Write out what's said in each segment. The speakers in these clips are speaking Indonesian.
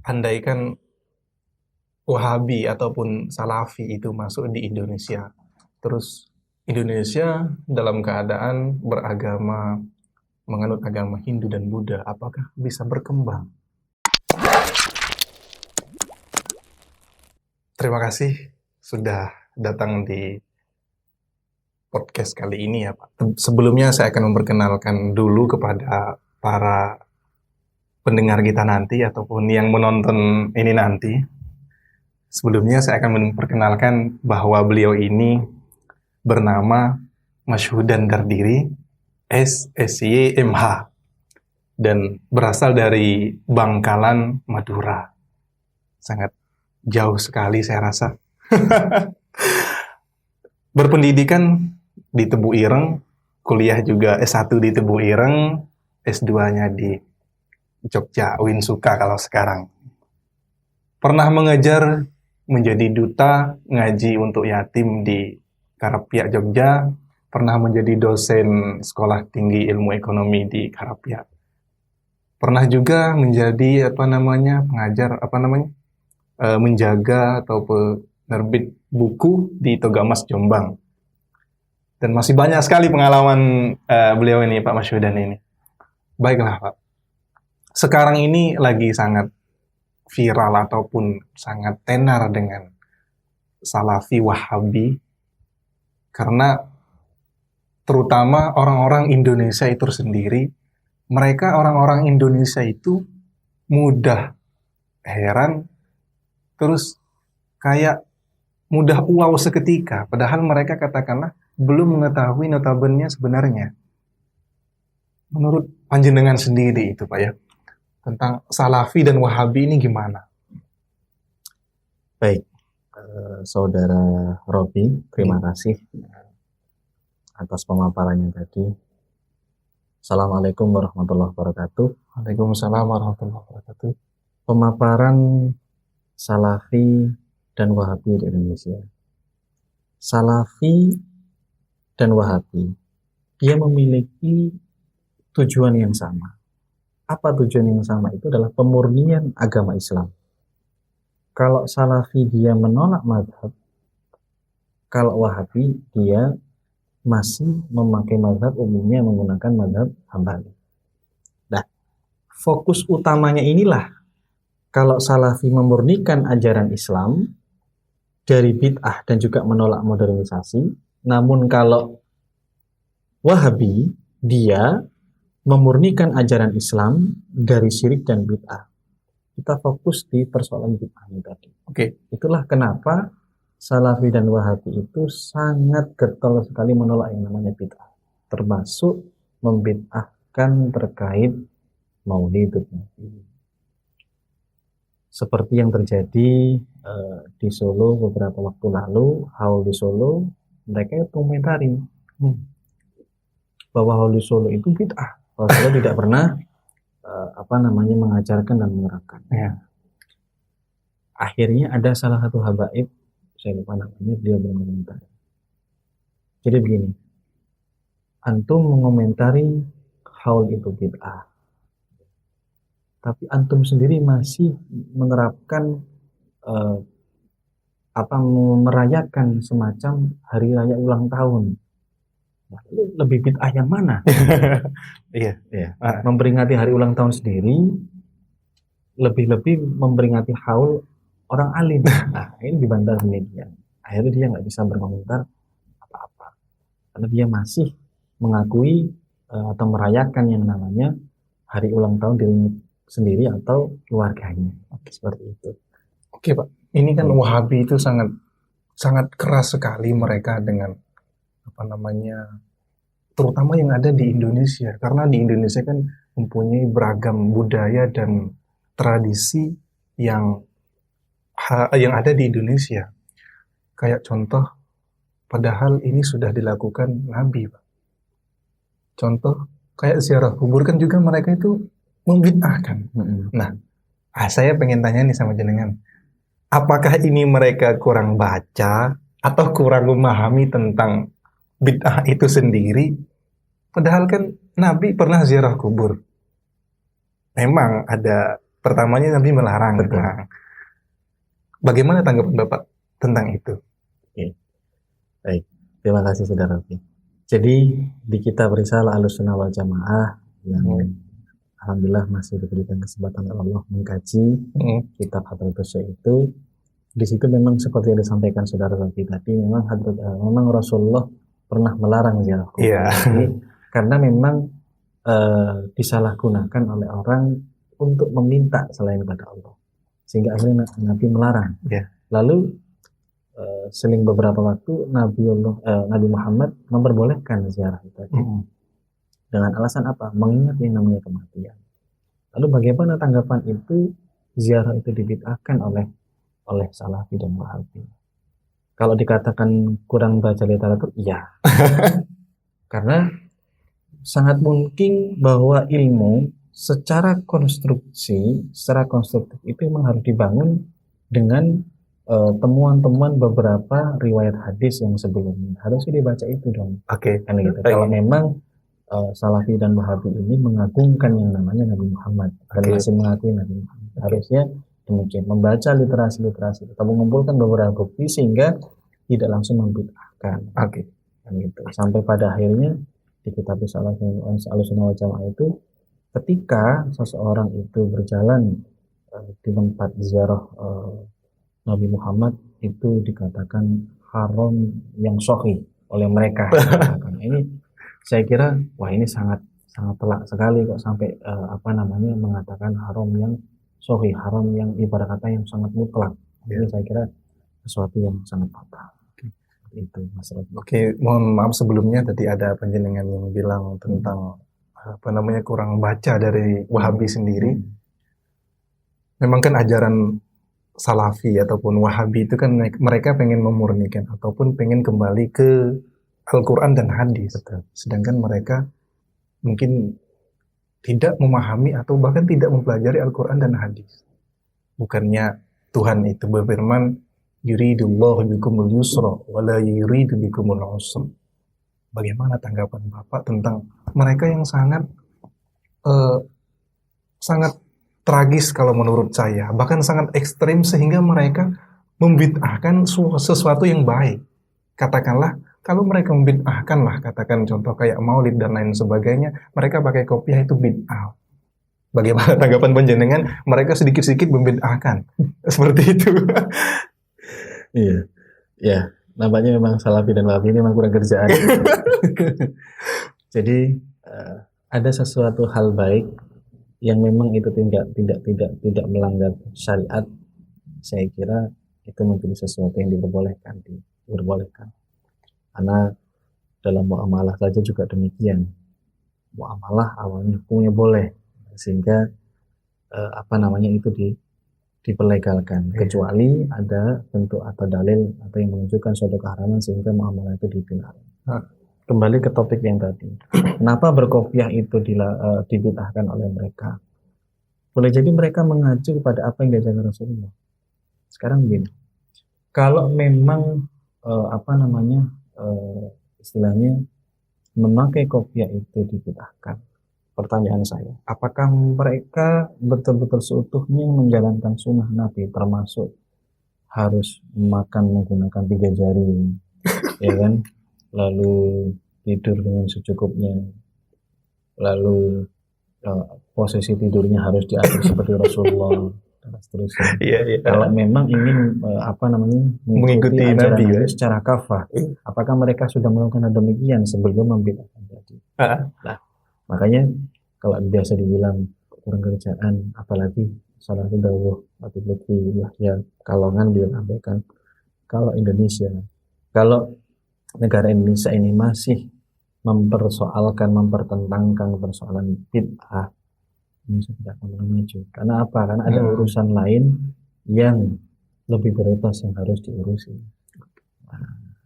andaikan Wahabi ataupun Salafi itu masuk di Indonesia, terus Indonesia dalam keadaan beragama, menganut agama Hindu dan Buddha, apakah bisa berkembang? Terima kasih sudah datang di podcast kali ini ya Pak. Sebelumnya saya akan memperkenalkan dulu kepada para pendengar kita nanti ataupun yang menonton ini nanti. Sebelumnya saya akan memperkenalkan bahwa beliau ini bernama Masyhudan Dardiri SSY-MH dan berasal dari Bangkalan, Madura. Sangat jauh sekali saya rasa. Berpendidikan di Tebu Ireng, kuliah juga S1 di Tebu Ireng, S2-nya di Jogja, Uinsuka kalau sekarang. Pernah mengajar menjadi duta ngaji untuk yatim di Karapia, Jogja. Pernah menjadi dosen Sekolah Tinggi Ilmu Ekonomi di Karapia. Pernah juga menjadi pengajar menjaga atau penerbit buku di Togamas, Jombang. Dan masih banyak sekali pengalaman beliau ini, Pak Masyhudan ini. Baiklah, Pak. Sekarang ini lagi sangat viral ataupun sangat tenar dengan Salafi Wahabi, karena terutama orang-orang Indonesia itu sendiri, mereka orang-orang Indonesia itu mudah heran, terus kayak mudah wow seketika, padahal mereka katakanlah belum mengetahui notabennya sebenarnya. Menurut panjenengan sendiri itu Pak ya, tentang Salafi dan Wahabi ini gimana? Baik, Saudara Robi, terima kasih atas pemaparannya tadi. Assalamualaikum warahmatullahi wabarakatuh. Waalaikumsalam warahmatullahi wabarakatuh. Pemaparan Salafi dan Wahabi di Indonesia. Salafi dan Wahabi, dia memiliki tujuan yang sama. Apa tujuan yang sama? Itu adalah pemurnian agama Islam. Kalau Salafi dia menolak mazhab, kalau Wahabi dia masih memakai mazhab, umumnya menggunakan mazhab Hambali. Nah, fokus utamanya inilah, kalau Salafi memurnikan ajaran Islam dari bid'ah dan juga menolak modernisasi, namun kalau Wahabi dia memurnikan ajaran Islam dari syirik dan bid'ah. Kita fokus di persoalan bid'ah ini tadi. Oke. Itulah kenapa Salafi dan Wahabi itu sangat getol sekali menolak yang namanya bid'ah, termasuk membid'ahkan terkait Maulid Nabi. Seperti yang terjadi di Solo beberapa waktu lalu, Haul di Solo, mereka komentari bahwa Haul di Solo itu bid'ah. Rasulullah tidak pernah mengajarkan dan menerapkan. Ya. Akhirnya ada salah satu habaib, saya lupa namanya, beliau berkomentar. Jadi begini, antum mengomentari haul itu bid'ah, tapi antum sendiri masih menerapkan merayakan semacam hari raya ulang tahun. Lebih bid'ah yang mana? Iya. Memperingati hari ulang tahun sendiri, lebih-lebih memperingati haul orang alim. Nah, ini dibantah sendirian. Akhirnya dia nggak bisa berkomentar apa-apa, karena dia masih mengakui atau merayakan yang namanya hari ulang tahun dirinya sendiri atau keluarganya. Seperti itu. Oke Pak, ini kan Wahabi itu sangat keras sekali mereka dengan terutama yang ada di Indonesia, karena di Indonesia kan mempunyai beragam budaya dan tradisi yang ada di Indonesia. Kayak contoh, padahal ini sudah dilakukan Nabi, Pak. Contoh kayak ziarah kubur kan juga mereka itu membid'ahkan. Nah, saya pengen tanya nih sama jenengan, apakah ini mereka kurang baca atau kurang memahami tentang bid'ah itu sendiri? Padahal kan Nabi pernah ziarah kubur. Memang ada pertamanya Nabi melarang. Betul. Nah, bagaimana tanggapan Bapak tentang itu? Oke. Baik, terima kasih Saudara Rofi. Jadi di kitab Risalah Ahlussunnah wal Jamaah yang alhamdulillah masih diberikan kesempatan oleh Allah mengkaji kitab Hadratus Syekh itu, di situ memang seperti yang disampaikan Saudara Rofi tadi, memang Rasulullah pernah melarang ziarah kubur Iya. Nabi, karena memang disalahgunakan oleh orang untuk meminta selain pada Allah, sehingga akhirnya Nabi melarang. Iya. Lalu seling beberapa waktu Nabi Muhammad memperbolehkan ziarah itu dengan alasan apa? Mengingat yang namanya kematian. Lalu bagaimana tanggapan itu? Ziarah itu dibid'ahkan oleh Salafi dan Wahabi. Kalau dikatakan kurang baca literatur, iya. Karena sangat mungkin bahwa ilmu secara konstruktif itu memang harus dibangun dengan temuan-temuan beberapa riwayat hadis yang sebelumnya. Harusnya dibaca itu dong. Oke. Kan gitu. Kalau memang Salafi dan Wahabi ini mengagungkan yang namanya Nabi Muhammad dan masih mengakui Nabi Muhammad, harusnya demikian, membaca literasi atau mengumpulkan beberapa bukti sehingga tidak langsung membid'ahkan. Kan gitu. Sampai pada akhirnya di kitab Ahlussunnah wal Jamaah itu, ketika seseorang itu berjalan di tempat ziarah Nabi Muhammad, itu dikatakan haram yang sahih oleh mereka. Ini saya kira, wah ini sangat telak sekali kok sampai mengatakan haram yang sahih, haram yang ibarat kata yang sangat mutlak. Ini saya kira sesuatu yang sangat fatal. Itu Mas Robi. Oke, mohon maaf sebelumnya tadi ada penjenengan yang bilang tentang kurang baca dari Wahabi sendiri. Memang kan ajaran Salafi ataupun Wahabi itu kan mereka pengen memurnikan ataupun pengen kembali ke Al-Quran dan hadis. Sedangkan mereka mungkin tidak memahami atau bahkan tidak mempelajari Al-Quran dan hadis. Bukannya Tuhan itu berfirman, yuridullahu bikumul yusra wa la yuridu bikumul usra. Bagaimana tanggapan Bapak tentang mereka yang sangat tragis kalau menurut saya, bahkan sangat ekstrim sehingga mereka membid'ahkan sesuatu yang baik. Katakanlah, kalau mereka membid'ahkan lah, katakan contoh kayak maulid dan lain sebagainya, mereka pakai kopiah itu bid'ah. Bagaimana tanggapan panjenengan? Mereka sedikit-sedikit membid'ahkan seperti itu. Iya, nampaknya memang Salafi dan Wahabi ini memang kurang kerjaan. Jadi ada sesuatu hal baik yang memang itu tidak melanggar syariat. Saya kira itu menjadi sesuatu yang diperbolehkan. Karena dalam muamalah saja juga demikian. Muamalah awalnya hukumnya boleh, sehingga itu diperlegalkan, kecuali ada bentuk atau dalil atau yang menunjukkan suatu keharaman sehingga muamalah itu dilarang. Kembali ke topik yang tadi, kenapa berkopiah itu dibid'ahkan oleh mereka? Boleh jadi mereka mengacu pada apa yang diajarkan Rasulullah. Sekarang begini, kalau memang istilahnya memakai kopiah itu dibid'ahkan, pertanyaan saya, apakah mereka betul-betul seutuhnya menjalankan sunnah Nabi, termasuk harus makan menggunakan 3 jari, ya kan? Lalu tidur dengan secukupnya, lalu posisi tidurnya harus diatur seperti Rasulullah dan seterusnya. Kalau memang ingin mengikuti ajaran Nabi secara kafah, apakah mereka sudah melakukan demikian sebelum membid'ahkan tadi? Nah, makanya kalau biasa dibilang kurang kerjaan, apalagi salah satu dawuh Habib Lutfi Yahya Kalongan dia sampaikan, kalau negara Indonesia ini masih mempertentangkan persoalan bid'ah, Indonesia tidak akan maju. Karena apa? Karena ada urusan lain yang lebih prioritas yang harus diurusi.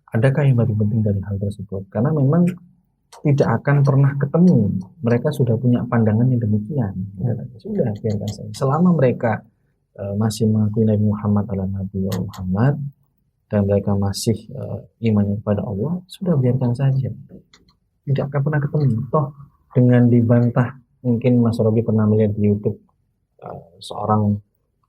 Adakah yang lebih penting dari hal tersebut? Karena memang tidak akan pernah ketemu. Mereka sudah punya pandangan yang demikian. Sudah, biarkan saja. Selama mereka masih mengakui Nabi Muhammad adalah Nabi Muhammad dan mereka masih imannya kepada Allah, sudah biarkan saja. Tidak akan pernah ketemu. Toh dengan dibantah, mungkin Mas Robi pernah melihat di YouTube seorang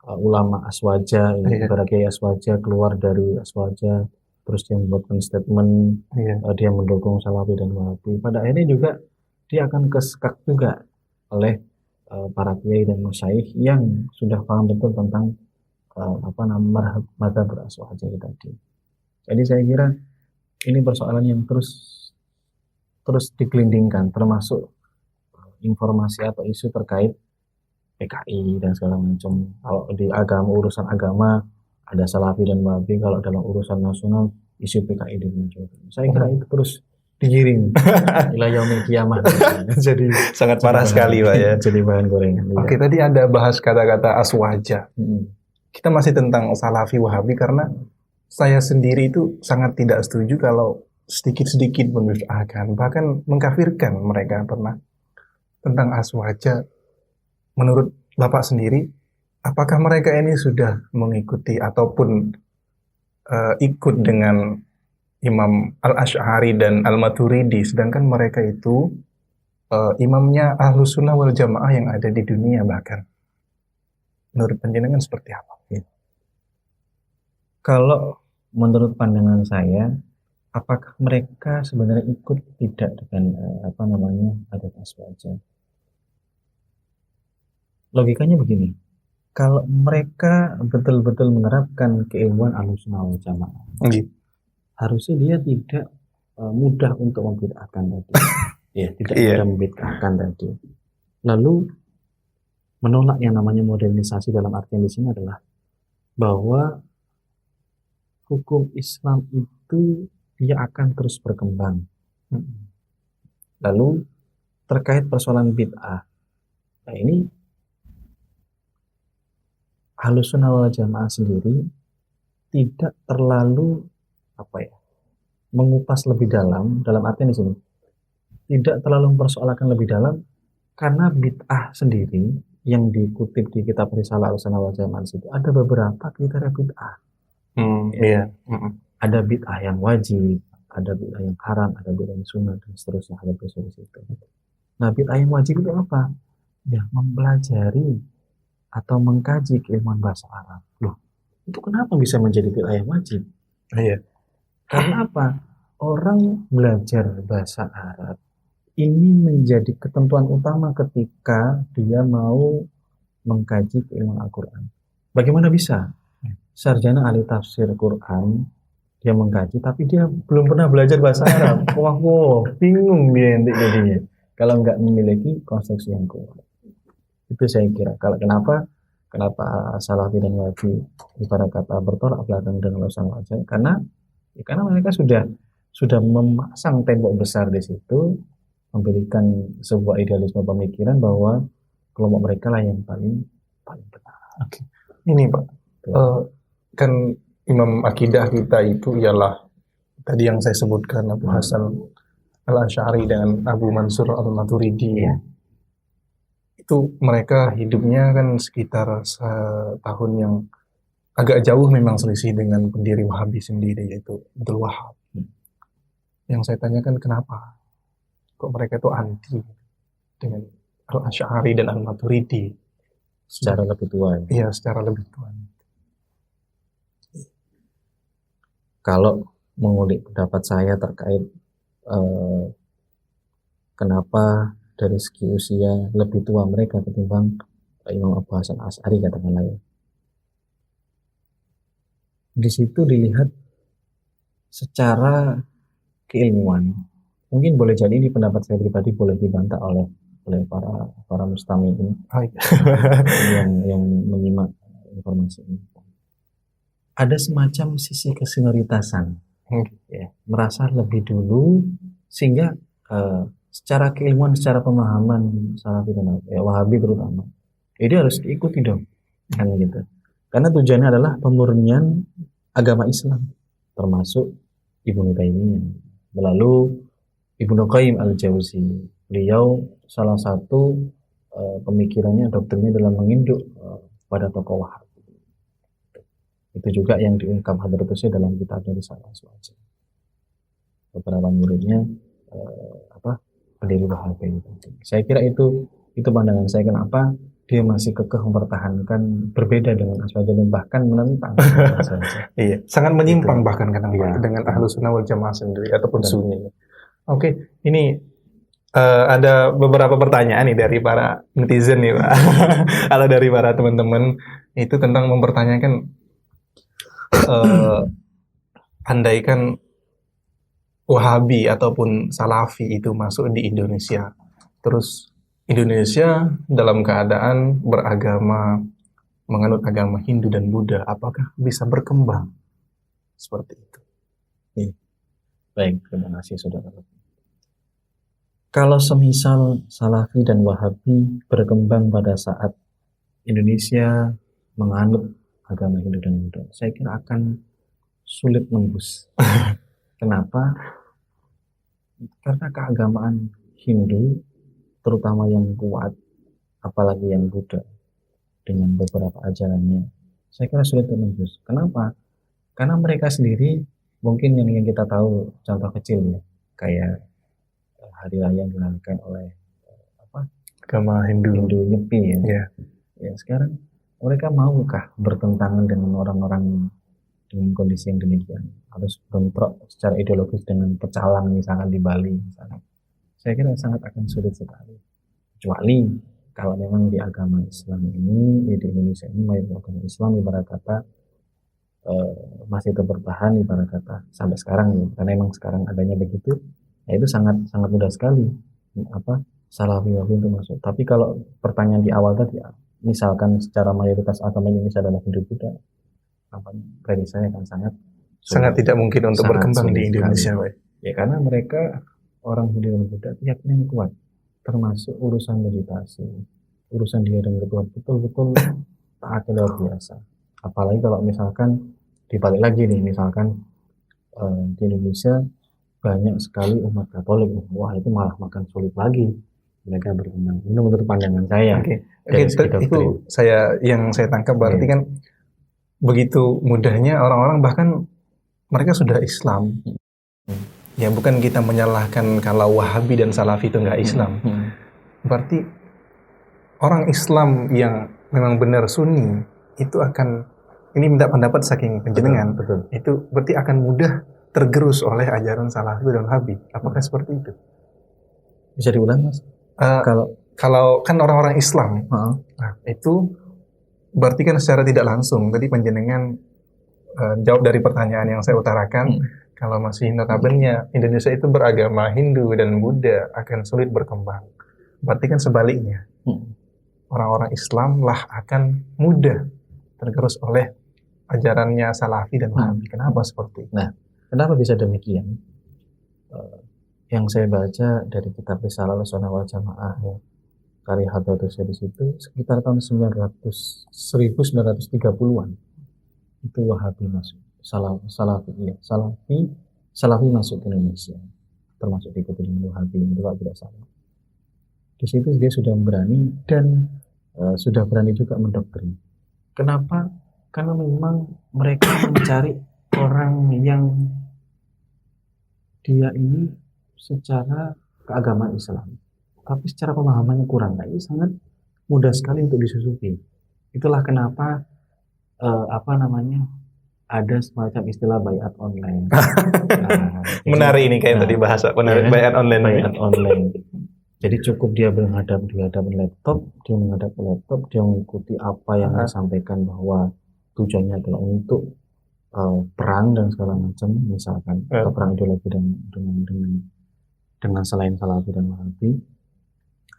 ulama Aswaja, Iya. ibarat Kiai Aswaja keluar dari Aswaja, terus dia membuatkan statement, Iya. dia mendukung Salafi dan Wahabi. Pada akhirnya juga dia akan kesekak juga oleh para kiai dan masyayikh yang sudah paham betul tentang apa namanya madzhab Aswaja tadi. Jadi saya kira ini persoalan yang terus terus digelindingkan, termasuk informasi atau isu terkait PKI dan segala macam. Kalau di agama, urusan agama ada Salafi dan Wahabi, kalau dalam urusan nasional isu PKI dimunculkan. Saya kira itu terus digiring ila yaumil kiamah. Jadi Sangat parah sekali, Pak, ya. jadi bahan gorengan. Oke, tadi ada bahas kata-kata aswaja. Hmm. Kita masih tentang Salafi Wahabi karena saya sendiri itu sangat tidak setuju kalau sedikit-sedikit membid'ahkan, bahkan mengkafirkan mereka pernah tentang aswaja. Menurut Bapak sendiri, apakah mereka ini sudah mengikuti ataupun ikut dengan Imam Al-Asy'ari dan Al-Maturidi, sedangkan mereka itu imamnya Ahlus Sunnah wal Jamaah yang ada di dunia bahkan. Menurut panjenengan seperti apa? Kalau menurut pandangan saya, apakah mereka sebenarnya ikut tidak dengan apa namanya adat aswaja? Logikanya begini, kalau mereka betul-betul menerapkan keilmuan Ahlussunnah wal Jamaah, harusnya dia tidak mudah untuk membid'ahkan tadi. Ya, tidak Iya. mudah membid'ahkan tadi. Lalu menolak yang namanya modernisasi dalam artian di sini adalah bahwa hukum Islam itu dia akan terus berkembang. Lalu terkait persoalan bid'ah, nah ini Ahlussunnah wal Jamaah sendiri tidak terlalu apa ya mengupas lebih dalam artian di sini tidak terlalu mempersoalkan lebih dalam karena bid'ah sendiri yang dikutip di kitab Risalah Ahlussunnah wal Jamaah itu ada beberapa kriteria bid'ah. Iya. Ada bid'ah yang wajib, ada bid'ah yang haram, ada bid'ah yang sunnah dan seterusnya, ada proses itu. Nah, bid'ah yang wajib itu apa? Ya, mempelajari atau mengkaji keilmuan bahasa Arab. Loh, itu kenapa bisa menjadi bid'ah yang wajib? Iya. Karena apa? Orang belajar bahasa Arab ini menjadi ketentuan utama ketika dia mau mengkaji keilmuan Al-Quran. Bagaimana bisa? Sarjana ahli tafsir Quran, dia mengkaji, tapi dia belum pernah belajar bahasa Arab. Wah, bingung dia nanti jadinya. Kalau nggak memiliki konstruksi yang kuat. Itu saya kira. Kalau kenapa Salafi dan Wahabi ibarat kata bertolak belakang dengan Ahlussunnah wal Jamaah? Karena mereka sudah memasang tembok besar di situ, memberikan sebuah idealisme pemikiran bahwa kelompok mereka lah yang paling benar. Oke. Ini Pak, kan imam akidah kita itu ialah tadi yang saya sebutkan Abu Hasan Al-Asy'ari dan Abu Mansur Al-Maturidi. Iya. Itu mereka hidupnya kan sekitar setahun yang agak jauh memang selisih dengan pendiri Wahabi sendiri, yaitu Abdul Wahab. Yang saya tanyakan kenapa kok mereka itu anti dengan Al-Asy'ari dan Al-Maturidi Secara lebih tua. Iya, secara lebih tua. Kalau mengulik pendapat saya terkait kenapa dari segi usia lebih tua mereka ketimbang Imam Abu Hasan Asy'ari katakanlah ya. Di situ dilihat secara keilmuan. Mungkin boleh jadi ini pendapat saya pribadi boleh dibantah oleh para mustami'in yang menyimak informasi ini. Ada semacam sisi kesenioritasan, ya, merasa lebih dulu sehingga secara keilmuan, secara pemahaman Salafi dan Wahabi terutama, jadi harus diikuti dong, kan gitu. Karena tujuannya adalah pemurnian agama Islam, termasuk Ibnu Taimiyah. Lalu Ibnu Qayyim Al-Jauzi, beliau salah satu pemikirannya, doktrinnya dalam menginduk pada tokoh Wahabi. Itu juga yang diungkap Hadratus Tusi dalam kitabnya Risalah Aswaja. Beberapa muridnya pendiri Wahabi. Saya kira itu pandangan saya. Kenapa? dia masih kekeh mempertahankan berbeda dengan Aswajain, bahkan menentang Aswajain. Iya, sangat menyimpang Itu. bahkan kadang Pak, Iya. dengan Ahlus Sunnah wal Jamaah sendiri ataupun Dan Sunni. Oke, ini ada beberapa pertanyaan nih dari para netizen nih Pak. Kalau dari para teman-teman itu tentang mempertanyakan eh, andaikan Wahabi ataupun Salafi itu masuk di Indonesia, terus Indonesia dalam keadaan beragama menganut agama Hindu dan Buddha, apakah bisa berkembang seperti itu? baik, terima kasih saudara. Kalau semisal Salafi dan Wahabi berkembang pada saat Indonesia menganut agama Hindu dan Buddha, saya kira akan sulit nembus. Kenapa? Karena keagamaan Hindu, terutama yang kuat, apalagi yang Buddha dengan beberapa ajarannya, saya kira sulit menembus. Kenapa? Karena mereka sendiri, mungkin yang kita tahu contoh kecil ya, kayak hari raya yang dilakukan oleh Agama Hindu. Hindu Nyepi ya. Ya. Ya, sekarang mereka maukah bertentangan dengan orang-orang dengan kondisi yang demikian, harus bentrok secara ideologis dengan pecalang misalkan di Bali misalnya. Saya kira sangat akan sulit sekali, kecuali kalau memang di agama Islam ini, di Indonesia ini mayoritas agama Islam ibarat kata masih tetap bertahan ibarat kata sampai sekarang ya, karena memang sekarang adanya begitu, ya itu sangat sangat mudah sekali Salafi untuk masuk. Tapi kalau pertanyaan di awal tadi, misalkan secara mayoritas agama Indonesia adalah Hindu Buddha, prediksi saya akan sangat tidak mungkin untuk berkembang di Indonesia, Pak. Ya, karena mereka orang Hindu dan Buddha keyakinan yang kuat, termasuk urusan meditasi, urusan dia dan Tuhan betul-betul taatnya luar biasa. Apalagi kalau misalkan dibalik lagi nih, misalkan di Indonesia banyak sekali umat Katolik, wah itu malah makan sulit lagi mereka berkembang. Ini menurut pandangan saya. Itu yang saya tangkap berarti kan begitu mudahnya orang-orang, bahkan mereka sudah Islam. Ya, bukan kita menyalahkan kalau Wahabi dan Salafi itu nggak Islam. Berarti orang Islam yang memang benar Sunni itu akan, ini minta pendapat saking penjenengan, betul. Itu berarti akan mudah tergerus oleh ajaran Salafi dan Wahabi. Apakah seperti itu? Bisa diulang, Mas? Kalau kan orang-orang Islam, nah, itu berarti kan secara tidak langsung tadi penjenengan jawab dari pertanyaan yang saya utarakan, kalau masih notabene Indonesia itu beragama Hindu dan Buddha akan sulit berkembang. Berarti kan sebaliknya, orang-orang Islam lah akan mudah tergerus oleh ajarannya Salafi dan Wahabi. Kenapa seperti itu? Nah, kenapa bisa demikian? Yang saya baca dari kitab Risalah Sunnah wal Jamaah ya, karya Hadratus Syekh itu sekitar tahun 1930-an itu Wahabi masuk, Salafi masuk ke Indonesia, termasuk diikuti dengan Wahabi itu kalau tidak salah. Di situ dia sudah berani dan sudah berani juga mendoktrin. Kenapa? Karena memang mereka mencari orang yang dia ini secara keagamaan Islam, tapi secara pemahamannya kurang. Nah, ini sangat mudah sekali untuk disusupi. Itulah kenapa ada semacam istilah bayat online. Menarik ini kayak tadi bahasa bayat online. Bayat online. Jadi cukup dia menghadap laptop, dia mengikuti apa yang disampaikan bahwa tujuannya adalah untuk perang dan segala macam, misalkan atau perang ideologi dengan selain Salafi dan Wahabi.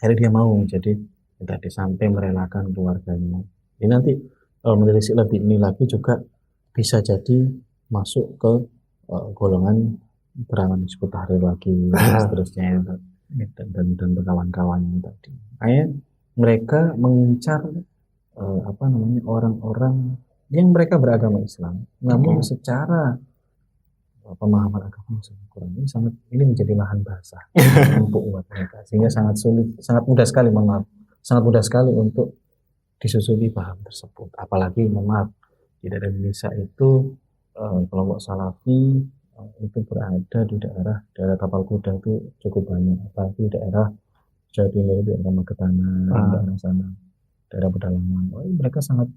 Akhirnya dia mau, jadi tadi sampai merelakan keluarganya. Ini nanti menelisik lebih ini lagi juga bisa jadi masuk ke golongan perangan Hizbut Tahrir lagi, seterusnya dan kawan-kawannya tadi. Kayak mereka mengincar orang-orang yang mereka beragama Islam, namun secara pemahaman agama kurang. Ini menjadi lahan basah empuk buat mereka, sehingga sangat mudah sekali untuk disusupi paham tersebut. Apalagi di daerah Indonesia itu kelompok Salafi itu berada di daerah Tapal Kuda itu cukup banyak, apalagi di daerah Jawa Timur, di daerah Magetangan, daerah sana. daerah pedalaman. Oh, mereka sangat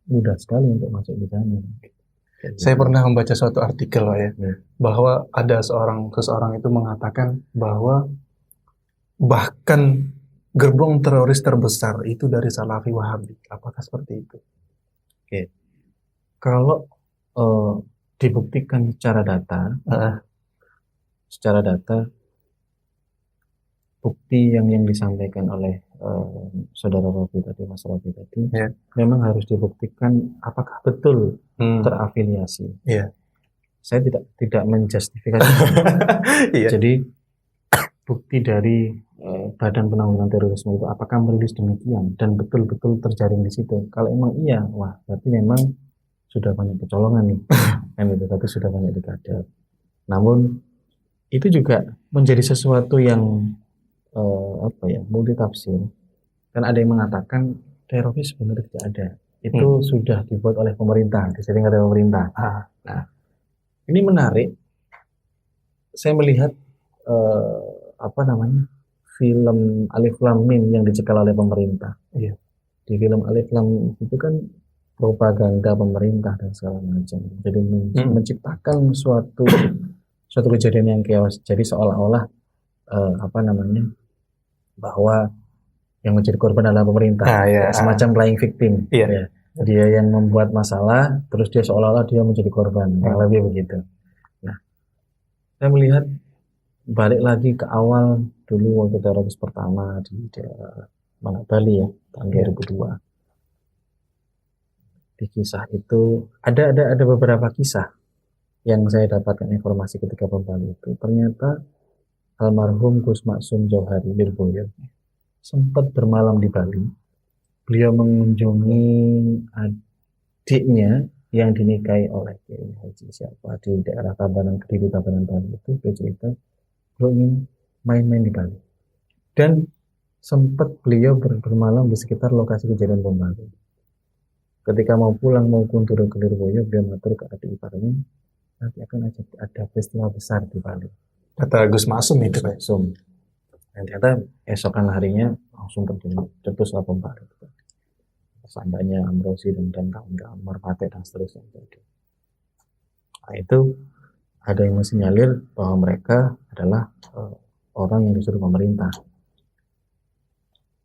mudah sekali untuk masuk di sana. Saya pernah membaca suatu artikel Pak, ya, Ya. bahwa ada seseorang itu mengatakan bahwa bahkan gerbong teroris terbesar itu dari Salafi Wahabi. Apakah seperti itu? Kalau dibuktikan secara data, bukti yang disampaikan oleh saudara Robi tadi, Mas Robi tadi, Ya. memang harus dibuktikan apakah betul terafiliasi. Iya. Saya tidak menjustifikasi. Iya. Jadi bukti dari Badan Penanggulangan Terorisme itu apakah merilis demikian dan betul-betul terjaring di situ. Kalau emang iya, wah berarti memang sudah banyak kecolongan nih, kan gitu. Tapi sudah banyak dikadap. Namun itu juga menjadi sesuatu yang multitafsir. Kan ada yang mengatakan teroris sebenarnya tidak ada. Itu sudah dibuat oleh pemerintah, disetting oleh pemerintah. Nah, ini menarik. Saya melihat film Alif Lam Mim yang dicekal oleh pemerintah. Iya. Di film Alif Lam Mim itu kan propaganda pemerintah dan segala macam. Jadi menciptakan suatu kejadian yang chaos. Jadi seolah-olah bahwa yang menjadi korban adalah pemerintah, semacam playing victim. Iya. Dia yang membuat masalah, terus dia seolah-olah dia menjadi korban, lebih begitu. Nah, saya melihat balik lagi ke awal dulu waktu teroris pertama di daerah Bali ya, tahun 2002. Di kisah itu ada beberapa kisah yang saya dapatkan informasi ketika bom Bali itu. Ternyata almarhum Gus Maksum Jauhari Lirboyo sempat bermalam di Bali. Beliau mengunjungi adiknya yang dinikahi oleh Kiai Haji siapa di daerah Tabanan, Kediri Tabanan Bali itu. Dia cerita beliau ingin main-main di Bali dan sempat beliau bermalam di sekitar lokasi kejadian bom Bali. Ketika mau pulang mau kuntur ke Lirboyo, beliau mengatur ke adik iparnya, nanti akan ada peristiwa besar di Bali. Kata Gus Maksum itu Pak. Dan ternyata esokan harinya langsung terjatuh bom Bali. Seandainya Amrosi dan kawan-kawan Marpate dan seterusnya. Nah, itu ada yang mensinyalir bahwa mereka adalah orang yang disuruh pemerintah.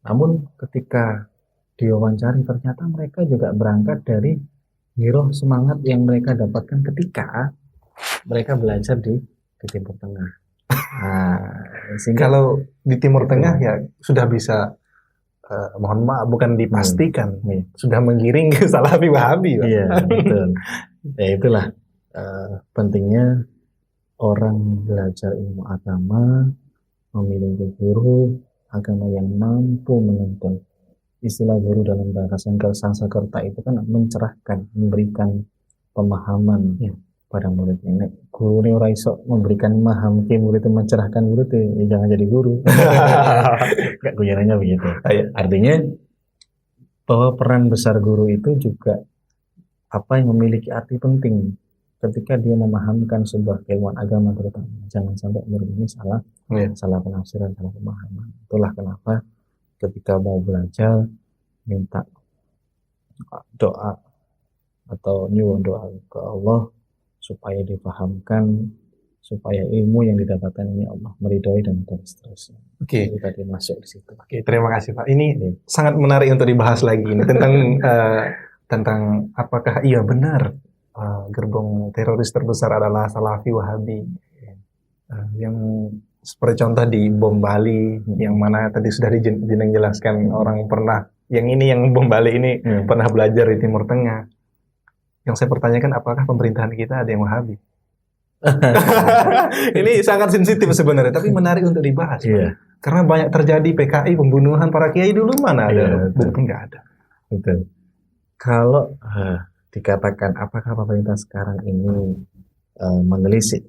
Namun ketika diwawancari ternyata mereka juga berangkat dari giroh semangat yang mereka dapatkan ketika mereka belajar di Timur Tengah. Kalau di Timur Tengah ya sudah bisa mohon maaf bukan dipastikan sudah menggiring ke Salafi Wahabi. Iya betul. Ya itulah pentingnya orang belajar ilmu agama, memiliki guru agama yang mampu menuntun. Istilah guru dalam bahasa Sanskerta itu kan mencerahkan, memberikan pemahaman pada muridnya. Guru ini ora iso memberikan paham ke murid itu, mencerahkan murid ya jangan jadi guru. Enggak, guyorannya begitu. Artinya bahwa peran besar guru itu juga yang memiliki arti penting ketika dia memahamkan sebuah keilmuan agama terutama. Jangan sampai murid ini salah penafsiran, salah pemahaman. Itulah kenapa ketika mau belajar minta doa atau nyuwun doa ke Allah supaya dipahamkan, supaya ilmu yang didapatkan ini Allah meridhoi dan seterusnya. Oke. Tadi masuk di situ. Oke, terima kasih Pak. Ini sangat menarik untuk dibahas lagi ini tentang apakah iya benar gerbong teroris terbesar adalah Salafi Wahabi. Yang seperti contoh di bom Bali, yang mana tadi sudah dijelaskan orang pernah, yang bom Bali ini pernah belajar di Timur Tengah. Yang saya pertanyakan, apakah pemerintahan kita ada yang Wahabi? Ini sangat sensitif sebenarnya, tapi menarik untuk dibahas. Karena banyak terjadi PKI, pembunuhan para kiai dulu, mana ada bukti, nggak ada. Betul. Kalau dikatakan apakah pemerintah sekarang ini menelisik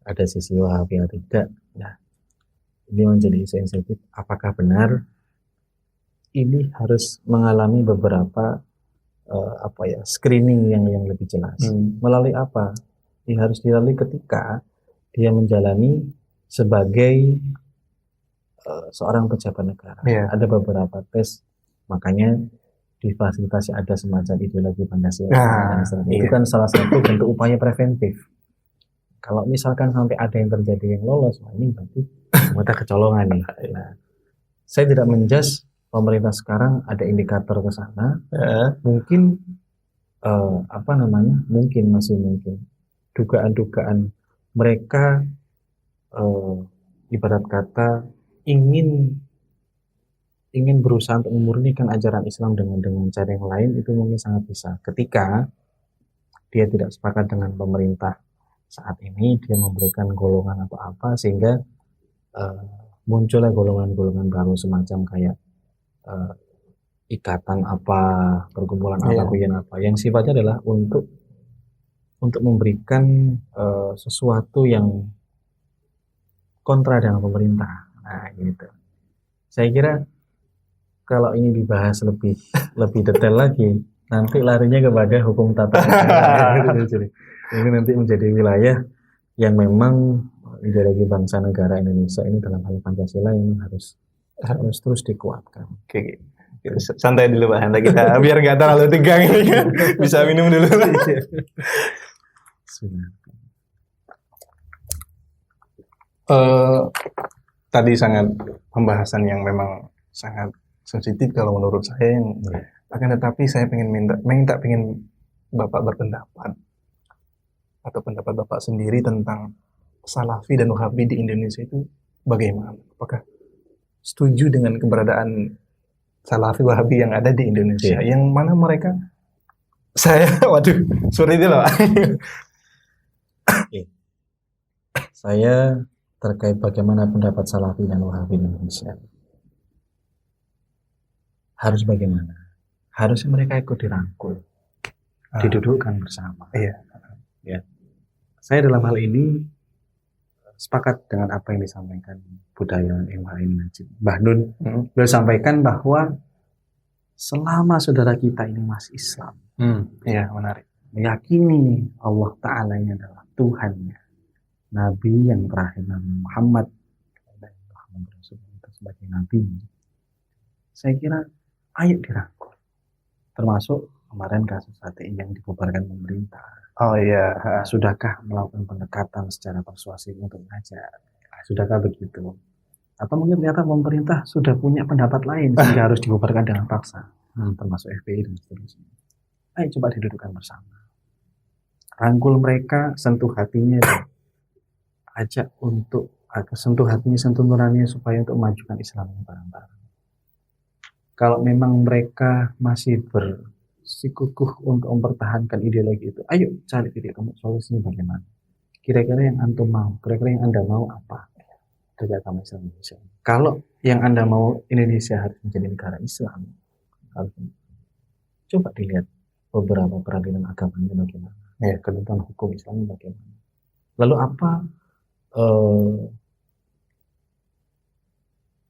ada sisi Wahabi atau tidak, nah ini menjadi sensitif. Apakah benar ini harus mengalami beberapa screening yang lebih jelas. Melalui apa? Ini harus dilalui ketika dia menjalani sebagai seorang pejabat negara. Ada beberapa tes Makanya difasilitasi ada semacam ideologi Pancasila Nah, dan seterusnya. Itu iya. kan salah satu bentuk upaya preventif. Kalau misalkan sampai ada yang terjadi yang lolos, wah ini berarti anggota kecolongan nih. Nah, saya tidak menjudge pemerintah sekarang ada indikator ke sana. Mungkin mungkin masih mungkin dugaan-dugaan mereka ibarat kata ingin berusaha untuk memurnikan ajaran Islam dengan cara yang lain, itu mungkin sangat bisa. Ketika dia tidak sepakat dengan pemerintah saat ini, dia memberikan golongan atau apa sehingga muncullah golongan-golongan baru semacam kayak ikatan apa, perkumpulan apa, kuyan apa, yang sifatnya adalah untuk memberikan sesuatu yang kontra dengan pemerintah. Nah, gitu. Saya kira kalau ini dibahas lebih detail lagi, nanti larinya kepada hukum tata negara. Ini nanti menjadi wilayah yang memang ideologi bangsa negara Indonesia ini dalam hal Pancasila ini harus terus dikuatkan. Oke. Santai dulu Pak Hanta, kita biar nggak terlalu tegang ini kan. Bisa minum dulu. Tadi sangat pembahasan yang memang sangat sensitif kalau menurut saya, akan tetapi saya pengen Bapak berpendapat atau pendapat Bapak sendiri tentang Salafi dan Wahabi di Indonesia itu bagaimana? Apakah setuju dengan keberadaan Salafi Wahabi yang ada di Indonesia? Yang mana mereka seperti itu loh. Saya terkait bagaimana pendapat Salafi dan Wahabi di Indonesia. Harus bagaimana? Harusnya mereka ikut dirangkul, didudukkan bersama. Iya. Ya. Saya dalam hal ini sepakat dengan apa yang disampaikan Budayawan MHI Najib. Mbah Nun beliau sampaikan bahwa selama saudara kita ini masih Islam, iya menarik, meyakini Allah Ta'ala ini adalah Tuhannya, Nabi yang terakhir Nabi Muhammad sebagai Nabi, saya kira ayo dirangkul. Termasuk kemarin kasus HTI yang dibubarkan pemerintah. Oh iya. Sudahkah melakukan pendekatan secara persuasif untuk mengajak? Sudahkah begitu? Atau mungkin ternyata pemerintah sudah punya pendapat lain sehingga harus dibubarkan dengan paksa, termasuk FPI dan seterusnya. Ayo coba didudukkan bersama. Rangkul mereka, sentuh hatinya, ajak untuk sentuh hatinya, sentuh nuraninya supaya untuk memajukan Islam bareng-bareng. Kalau memang mereka masih bersikukuh untuk mempertahankan ideologi itu, ayo cari titik temu solusinya bagaimana. Kira-kira yang antum mau, kira-kira yang Anda mau apa dari agama Islam Indonesia? Kalau yang Anda mau Indonesia harus menjadi negara Islam, coba dilihat beberapa peradilan agamanya bagaimana, ketentuan hukum Islam bagaimana. Lalu apa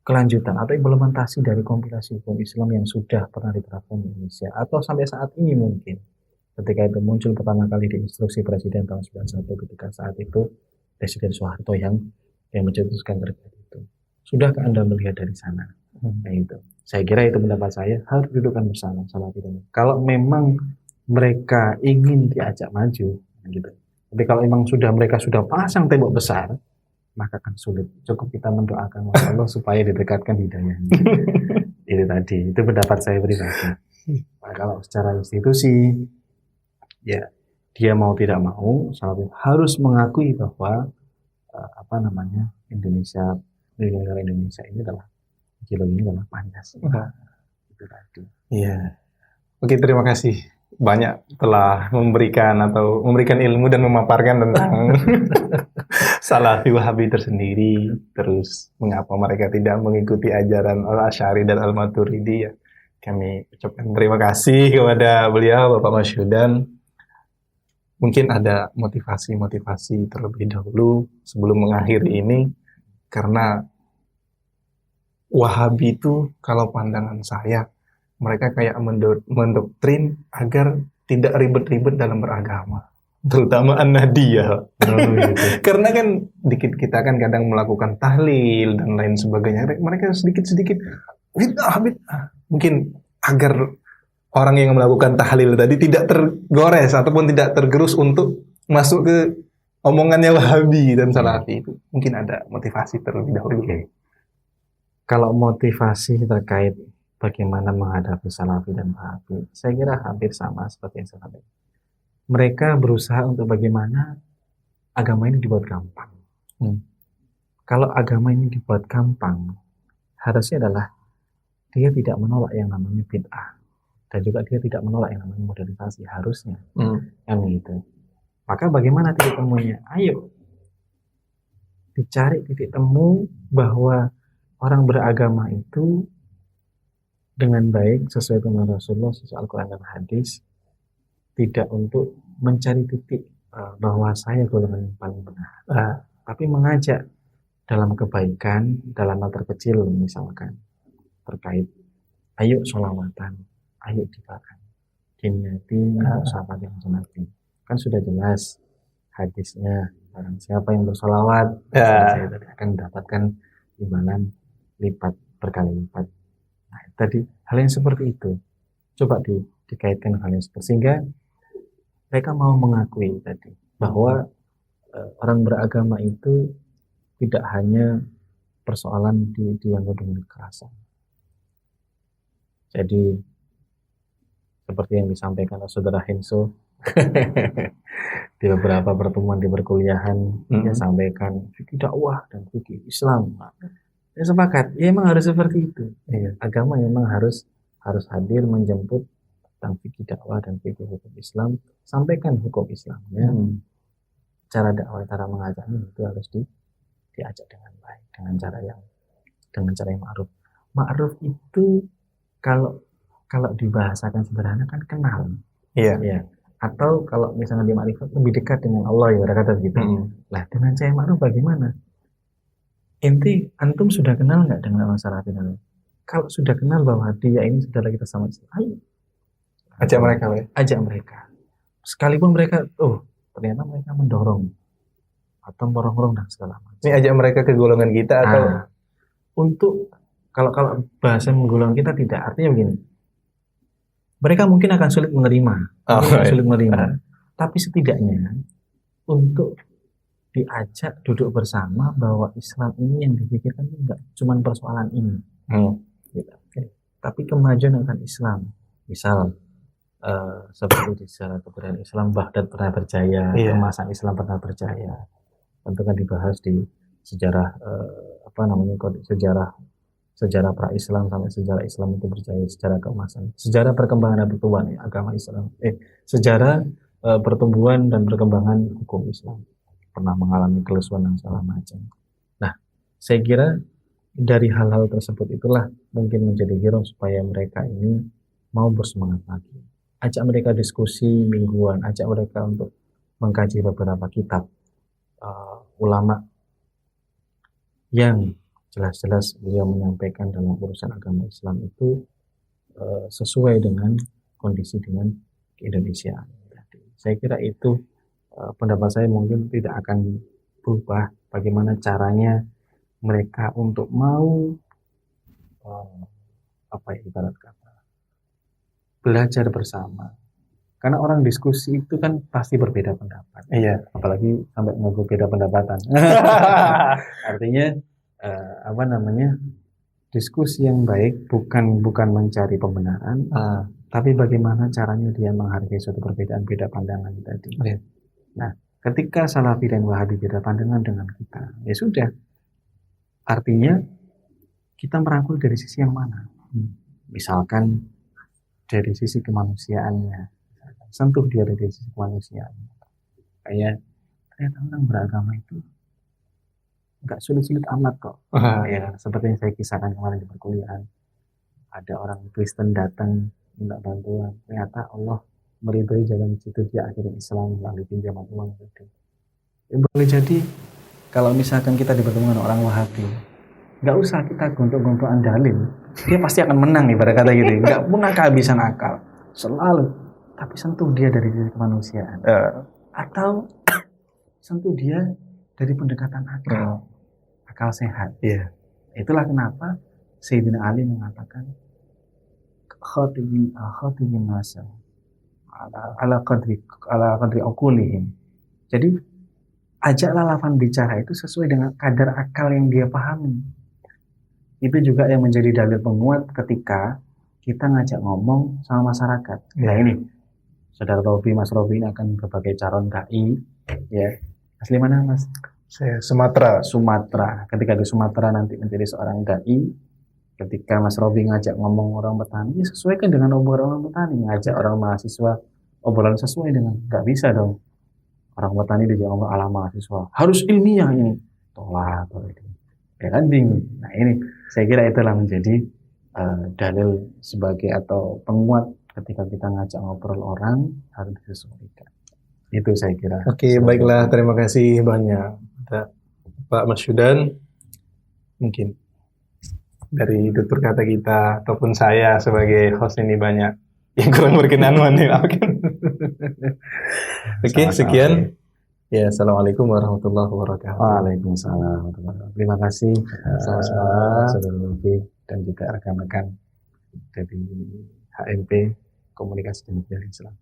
kelanjutan atau implementasi dari kompilasi hukum Islam yang sudah pernah diterapkan di Indonesia atau sampai saat ini mungkin ketika itu muncul pertama kali di instruksi Presiden tahun 91 ketika saat itu Presiden Soeharto yang mencetuskan terkait itu. Sudahkah Anda melihat dari sana? Nah itu. Saya kira itu pendapat saya, harus dudukkan bersama Salafi dan kalau memang mereka ingin diajak maju gitu. Tapi kalau memang mereka sudah pasang tembok besar, maka akan sulit. Cukup kita mendoakan Allah supaya didekatkan hidayahnya. Itu tadi, itu pendapat saya pribadi. Nah, kalau secara institusi, ya dia mau tidak mau, harus mengakui bahwa Indonesia, negara Indonesia ini adalah Pancasila. Itu tadi. Iya. Oke, terima kasih banyak telah memberikan ilmu dan memaparkan tentang Salafi Wahabi tersendiri, terus mengapa mereka tidak mengikuti ajaran Al-Asy'ari dan Al-Maturidi. Ya. Kami ucapkan terima kasih kepada beliau, Bapak Masyudan. Mungkin ada motivasi terlebih dahulu sebelum mengakhiri ini, karena Wahabi itu kalau pandangan saya, mereka kayak mendoktrin agar tidak ribet-ribet dalam beragama, terutama An-Nahdiyah. Karena kan kita kan kadang melakukan tahlil dan lain sebagainya, mereka sedikit-sedikit bid'ah. Mungkin agar orang yang melakukan tahlil tadi tidak tergores ataupun tidak tergerus untuk masuk ke omongannya Wahabi dan Salafi itu? Mungkin ada motivasi terlebih dahulu. Oke. Kalau motivasi terkait bagaimana menghadapi Salafi dan Wahabi, saya kira hampir sama seperti yang saya sampaikan. Mereka berusaha untuk bagaimana agama ini dibuat gampang. Kalau agama ini dibuat gampang, harusnya adalah dia tidak menolak yang namanya bid'ah, dan juga dia tidak menolak yang namanya modernisasi, harusnya kan gitu. Maka bagaimana titik temunya? Ayo dicari titik temu bahwa orang beragama itu dengan baik sesuai dengan Rasulullah, sesuai Al-Quran dan Hadis, tidak untuk mencari titik bahwa saya golongan yang paling benar, tapi mengajak dalam kebaikan, dalam hal terkecil misalkan terkait ayo sholawatan, ayo dibakar, diniati untuk sahabat yang Nabi. Kan sudah jelas hadisnya, barang siapa yang bersolawat saya tadi akan mendapatkan imbalan lipat berkali lipat. Nah, tadi hal yang seperti itu coba dikaitkan hal yang seperti, sehingga mereka mau mengakui tadi bahwa orang beragama itu tidak hanya persoalan dianggap dengan kekerasan. Jadi seperti yang disampaikan oleh Saudara Henso di beberapa pertemuan di perkuliahan, dia sampaikan fikih dakwah dan fikih Islam. Saya sepakat, ya emang harus seperti itu. Agama memang harus hadir menjemput tentang fikih dakwah dan fikih hukum Islam, sampaikan hukum Islamnya. Cara dakwah, cara mengajarnya itu harus diajak dengan baik, dengan cara yang ma'ruf. Ma'ruf itu kalau dibahasakan sederhana kan kenal. Ya. Atau kalau misalnya di makrifat lebih dekat dengan Allah, ya kata gitu. Lah dengan cara ma'ruf bagaimana? Antum sudah kenal nggak dengan masalah ini? Kalau sudah kenal bahwa dia ini saudara kita sama Islam, ayo ajak mereka. Sekalipun mereka, ternyata mereka mendorong atau merongrong dan segala macam. Ini ajak mereka ke golongan kita atau untuk kalau bahasa menggolong kita tidak, artinya begini. Mereka mungkin akan sulit menerima, tapi setidaknya untuk diajak duduk bersama bahwa Islam ini yang dipikirkan enggak cuma persoalan ini, gitu. Tapi kemajuan akan Islam, misal seperti di sejarah kebudayaan Islam, Baghdad pernah berjaya, kemasan Islam pernah berjaya, tentu kan dibahas di sejarah sejarah pra-Islam sampai sejarah Islam itu berjaya, sejarah keemasan, sejarah perkembangan dan pertumbuhan agama Islam, sejarah pertumbuhan dan perkembangan hukum Islam pernah mengalami kelesuan dan segala macam. Nah, saya kira dari hal-hal tersebut itulah mungkin menjadi hero supaya mereka ini mau bersemangat lagi. Ajak mereka diskusi mingguan, ajak mereka untuk mengkaji beberapa kitab ulama yang jelas-jelas beliau menyampaikan dalam urusan agama Islam itu sesuai dengan kondisi dengan keindonesiaan. Saya kira itu pendapat saya mungkin tidak akan berubah, bagaimana caranya mereka untuk mau ibarat kata belajar bersama. Karena orang diskusi itu kan pasti berbeda pendapat. Apalagi sampai ngobrol beda pendapatan. Artinya diskusi yang baik bukan mencari pembenaran, tapi bagaimana caranya dia menghargai suatu perbedaan beda pandangan tadi. Nah, ketika Salafi dan Wahabi beda pandangan dengan kita, ya sudah. Artinya kita merangkul dari sisi yang mana? Misalkan dari sisi kemanusiaannya, sentuh dia dari sisi kemanusiaannya. Kayak ternyata orang beragama itu nggak sulit-sulit amat kok. Ya, seperti yang saya kisahkan kemarin di perkuliahan. Ada orang Kristen datang minta bantuan, ternyata Allah meridhoi jalan situ, dia akhirnya Islam melalui pinjaman uang itu. Boleh jadi kalau misalkan kita bertemu dengan orang Wahabi, nggak usah kita gontok-gontokan dalil, dia pasti akan menang nih pada kata gitu. Nggak pernah kehabisan akal, selalu. Tapi sentuh dia dari sisi kemanusiaan, atau sentuh dia dari pendekatan akal sehat. Itulah kenapa Sayyidina Ali mengatakan khatibin nasa ala qadri uqulihim. Jadi ajaklah lawan bicara itu sesuai dengan kadar akal yang dia pahami. Itu juga yang menjadi dalil penguat ketika kita ngajak ngomong sama masyarakat. Nah Ya. ini, Saudara Robi, Mas Robi ini akan berbagai calon KI, ya. Asli mana Mas? Saya Sumatera. Sumatera. Ketika di Sumatera nanti menjadi seorang dai, ketika Mas Robi ngajak ngomong orang petani, ya sesuaikan dengan obrolan orang petani. Ngajak orang mahasiswa, obrolan sesuai dengan, nggak bisa dong. Orang petani dia ngomong ala mahasiswa, harus ilmiah ini. Tolak, tolak. Ya kan bingung. Nah ini, saya kira itulah menjadi dalil sebagai atau penguat ketika kita ngajak ngobrol orang harus disesuaikan. Itu saya kira. Oke, baiklah. Terima kasih banyak Pak Masyudan. Mungkin dari tutur kata kita ataupun saya sebagai host ini banyak yang kurang berkenan maafkan. Oke, Sama-sama. sekian. Ya, assalamualaikum warahmatullahi wabarakatuh. Waalaikumsalam. Terima kasih Sama-sama. Saudara Lufi dan juga rekan-rekan dari HMP Komunikasi dan Media Islam.